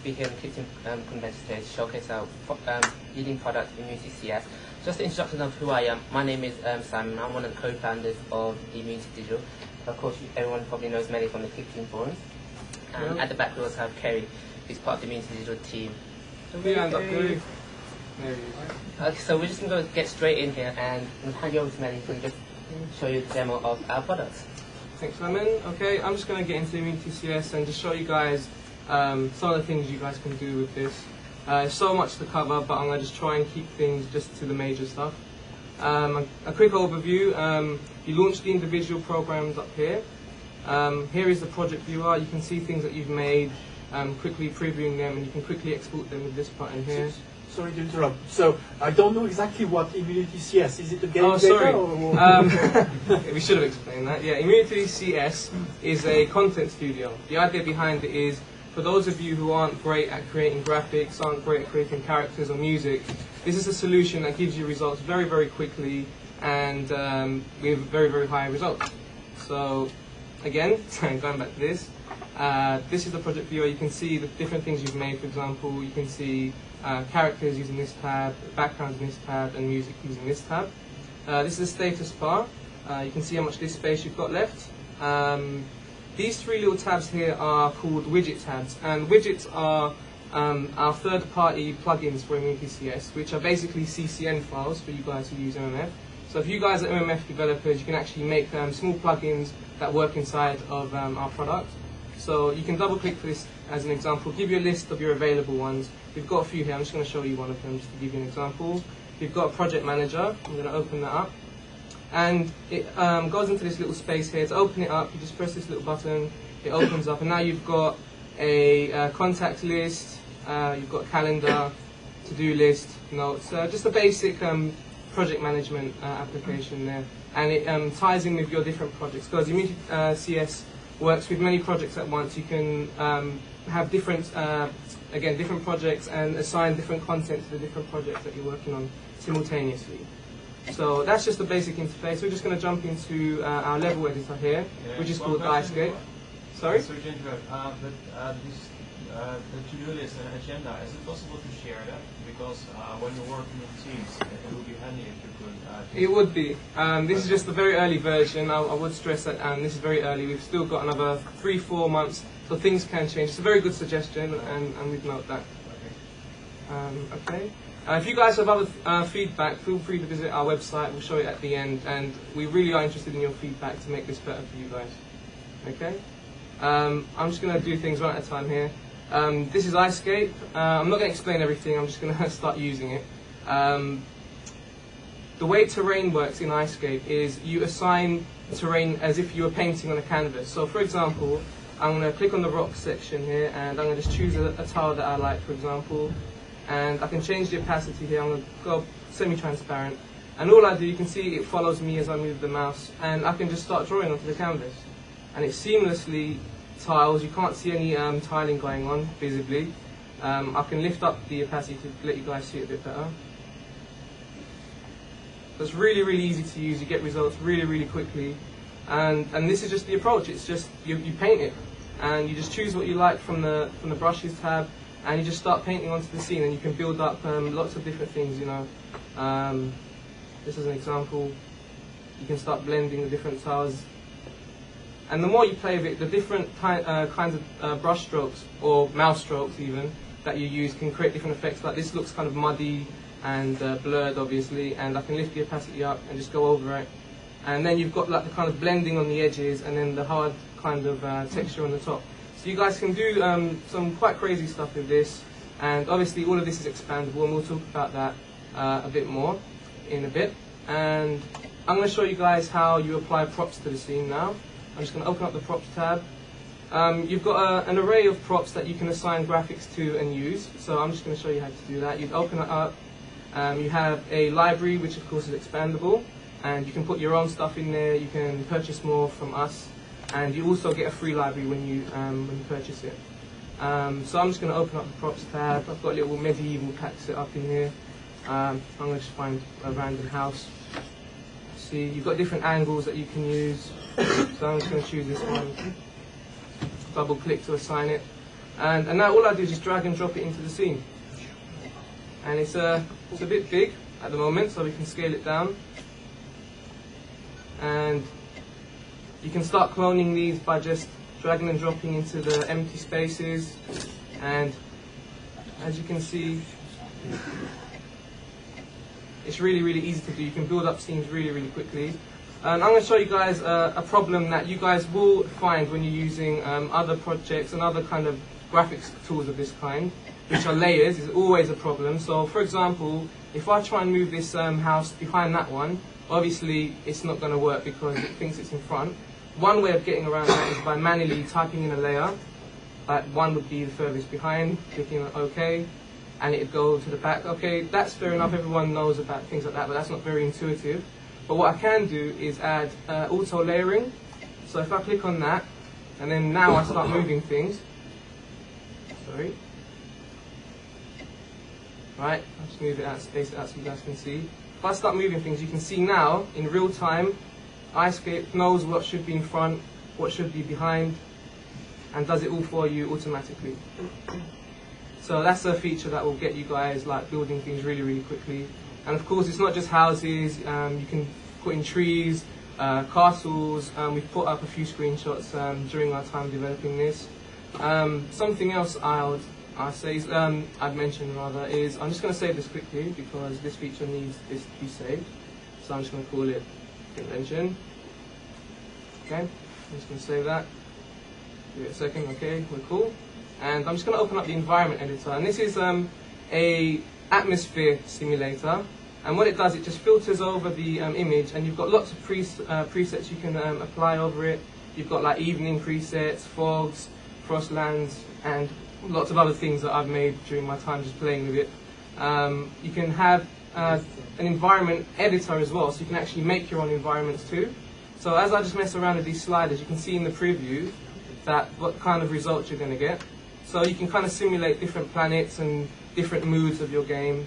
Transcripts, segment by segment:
Be here in the Kitchen Convention today to showcase our leading product, ImmunityCS. Just an introduction of who I am. My name is Simon. I'm one of the co-founders of Immunity Digital. Of course, everyone probably knows Melly from the Kitchen forums. And at the back we also have Kerry, who's part of the Immunity Digital team. Okay, so we're just going to get straight in here and hand you over to Melly to just show you the demo of our products. Thanks, Simon. Okay, I'm just going to get into ImmunityCS and just show you guys some of the things you guys can do with this. There's so much to cover, but I'm going to just try and keep things just to the major stuff. A quick overview. You launch the individual programs up here. Here is the project viewer. You can see things that you've made, quickly previewing them, and you can quickly export them with this button here. Sorry to interrupt. So I don't know exactly what ImmunityCS is. It a game Oh, sorry. We should have explained that. Yeah, ImmunityCS is a content studio. The idea behind it is, for those of you who aren't great at creating graphics, aren't great at creating characters or music, this is a solution that gives you results very, very quickly and with very, very high results. So, again, going back to this, this is the project viewer. You can see the different things you've made. For example, you can see characters using this tab, backgrounds in this tab, and music using this tab. This is a status bar. You can see how much disk space you've got left. These three little tabs here are called widget tabs, and widgets are our third-party plugins for ImmunityCS, which are basically CCN files for you guys who use MMF. So if you guys are MMF developers, you can actually make small plugins that work inside of our product. So you can double-click for this as an example, give you a list of your available ones. We've got a few here. I'm just going to show you one of them just to give you an example. We've got a project manager. I'm going to open that up. And it goes into this little space here. To open it up, you just press this little button, it opens up, and now you've got a contact list, you've got calendar, to-do list, notes, just a basic project management application there. And it ties in with your different projects, because ImmunityCS works with many projects at once. You can have different, again, different projects and assign different content to the different projects that you're working on simultaneously. So that's just the basic interface. We're just going to jump into our level editor here, which is called iScape. Sorry? Sorry to interrupt, but the to-do list and agenda, is it possible to share that? Because when you're working in teams, it would be handy if you could... It would be. This is just the very early version. I would stress that this is very early. We've still got another 3-4 months, so things can change. It's a very good suggestion, and we'd note that. Okay. If you guys have other feedback, feel free to visit our website. We'll show it at the end, and we really are interested in your feedback to make this better for you guys. Okay? I'm just going to do things one at a time here. This is iScape. I'm not going to explain everything. I'm just going to start using it. The way terrain works in iScape is you assign terrain as if you were painting on a canvas. So, for example, I'm going to click on the rock section here, and I'm going to just choose a tile that I like, for example. And I can change the opacity here. I'm going to go semi-transparent. And all I do, you can see it follows me as I move the mouse. And I can just start drawing onto the canvas. And it seamlessly tiles. You can't see any tiling going on visibly. I can lift up the opacity to let you guys see it a bit better. So it's really, really easy to use. You get results really, really quickly. And this is just the approach. It's just, you paint it. And you just choose what you like from the brushes tab. And you just start painting onto the scene, and you can build up lots of different things, you know. This is an example. You can start blending the different tiles. And the more you play with it, the different kinds of brush strokes, or mouse strokes even, that you use can create different effects. Like this looks kind of muddy and blurred, obviously, and I can lift the opacity up and just go over it. And then you've got like the kind of blending on the edges, and then the hard kind of texture on the top. So you guys can do some quite crazy stuff with this, and obviously all of this is expandable, and we'll talk about that a bit more in a bit. And I'm going to show you guys how you apply props to the scene now. I'm just going to open up the props tab. You've got an array of props that you can assign graphics to and use, so I'm just going to show you how to do that. You open it up, you have a library which of course is expandable, and you can put your own stuff in there, you can purchase more from us. And you also get a free library when you purchase it. So I'm just going to open up the props tab. I've got a little medieval pack set up in here. I'm going to just find a random house. See, you've got different angles that you can use. So I'm just going to choose this one. Double click to assign it. And now all I do is just drag and drop it into the scene. And it's a bit big at the moment, so we can scale it down. And you can start cloning these by just dragging and dropping into the empty spaces. And as you can see, it's really, really easy to do. You can build up scenes really, really quickly. And I'm going to show you guys a problem that you guys will find when you're using other projects and other kind of graphics tools of this kind, which are layers, is always a problem. So for example, if I try and move this house behind that one, obviously it's not going to work because it thinks it's in front. One way of getting around that is by manually typing in a layer. Like one would be the furthest behind, clicking on OK, and it'd go to the back. Okay, that's fair enough, everyone knows about things like that, but that's not very intuitive. But what I can do is add auto layering. So if I click on that, and then now I start moving things. Sorry. Right, I'll just move it out, space it out so you guys can see. If I start moving things, you can see now, in real time, iScape knows what should be in front, what should be behind, and does it all for you automatically. So that's a feature that will get you guys like building things really, really quickly. And of course, it's not just houses. You can put in trees, castles. We've put up a few screenshots during our time developing this. Something else I'd mention rather is, I'm just going to save this quickly because this feature needs this to be saved. So I'm just going to call it convention. Okay, I'm just going to save that. Give it a second. Okay, we're cool. And I'm just going to open up the environment editor, and this is a atmosphere simulator. And what it does, it just filters over the image, and you've got lots of presets you can apply over it. You've got like evening presets, fogs, frostlands, and lots of other things that I've made during my time just playing with it. You can have an environment editor as well, so you can actually make your own environments too. So as I just mess around with these sliders, you can see in the preview that what kind of results you're going to get. So you can kind of simulate different planets and different moods of your game,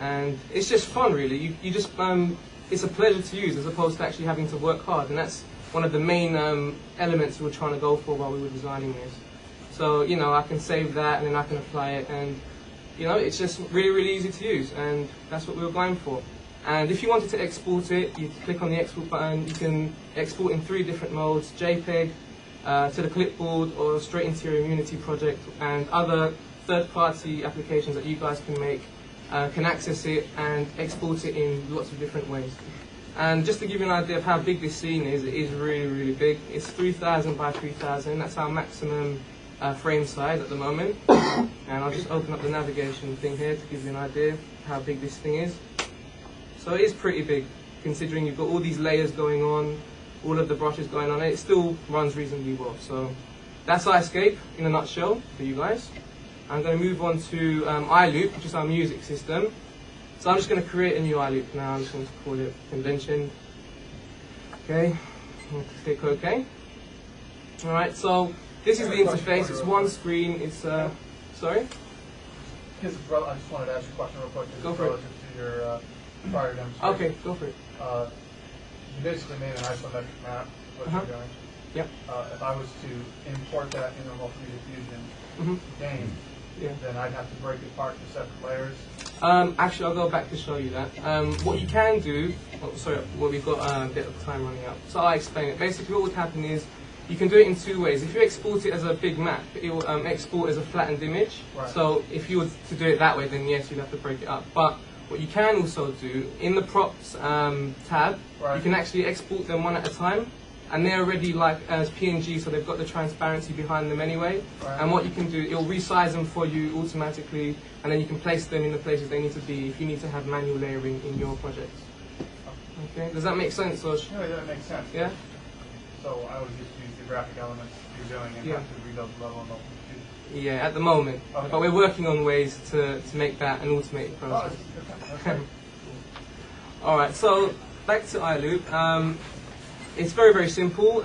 and it's just fun really. You just it's a pleasure to use as opposed to actually having to work hard, and that's one of the main elements we were trying to go for while we were designing this. So you know, I can save that and then I can apply it, and you know, it's just really, really easy to use, and that's what we were going for. And if you wanted to export it, you click on the export button. You can export in 3 different modes: JPEG, to the clipboard, or straight into your Immunity project, and other third-party applications that you guys can make can access it and export it in lots of different ways. And just to give you an idea of how big this scene is, it is really, really big. It's 3,000 by 3,000. That's our maximum frame size at the moment. And I'll just open up the navigation thing here to give you an idea of how big this thing is. So it is pretty big, considering you've got all these layers going on, all of the brushes going on, and it still runs reasonably well. So that's iScape in a nutshell for you guys. I'm going to move on to iLoop, which is our music system. So I'm just going to create a new iLoop now. I'm just going to call it convention. Okay, I'm going to click OK. Alright, so this is the interface. It's one screen. It's sorry? I just wanted to ask you a question real quick. Go for it. Relative to your prior demonstration. Okay, go for it. You basically made an isometric map, what you're doing. Yep. If I was to import that into a Multimedia Fusion game, then I'd have to break it apart into separate layers. Actually, I'll go back to show you that. What you can do, we've got a bit of time running out, so I'll explain it. Basically, what would happen is, you can do it in 2 ways. If you export it as a big map, it will export as a flattened image. Right. So if you were to do it that way, then yes, you'd have to break it up. But what you can also do, in the props tab, you can actually export them one at a time. And they're already like as PNG, so they've got the transparency behind them anyway. Right. And what you can do, it'll resize them for you automatically, and then you can place them in the places they need to be if you need to have manual layering in your projects. Okay, does that make sense, Sosh? No, that makes sense. Yeah? So I would just use the graphic elements you're doing and have to rebuild the level and all. Yeah, at the moment. Okay. But we're working on ways to make that an automated process. Alright, so back to iLoop. It's very, very simple.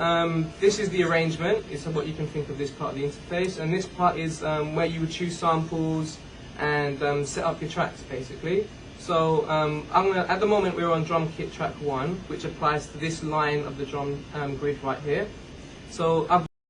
This is the arrangement. It's what you can think of this part of the interface. And this part is where you would choose samples and set up your tracks, basically. So at the moment we're on drum kit track 1, which applies to this line of the drum grid right here. So I've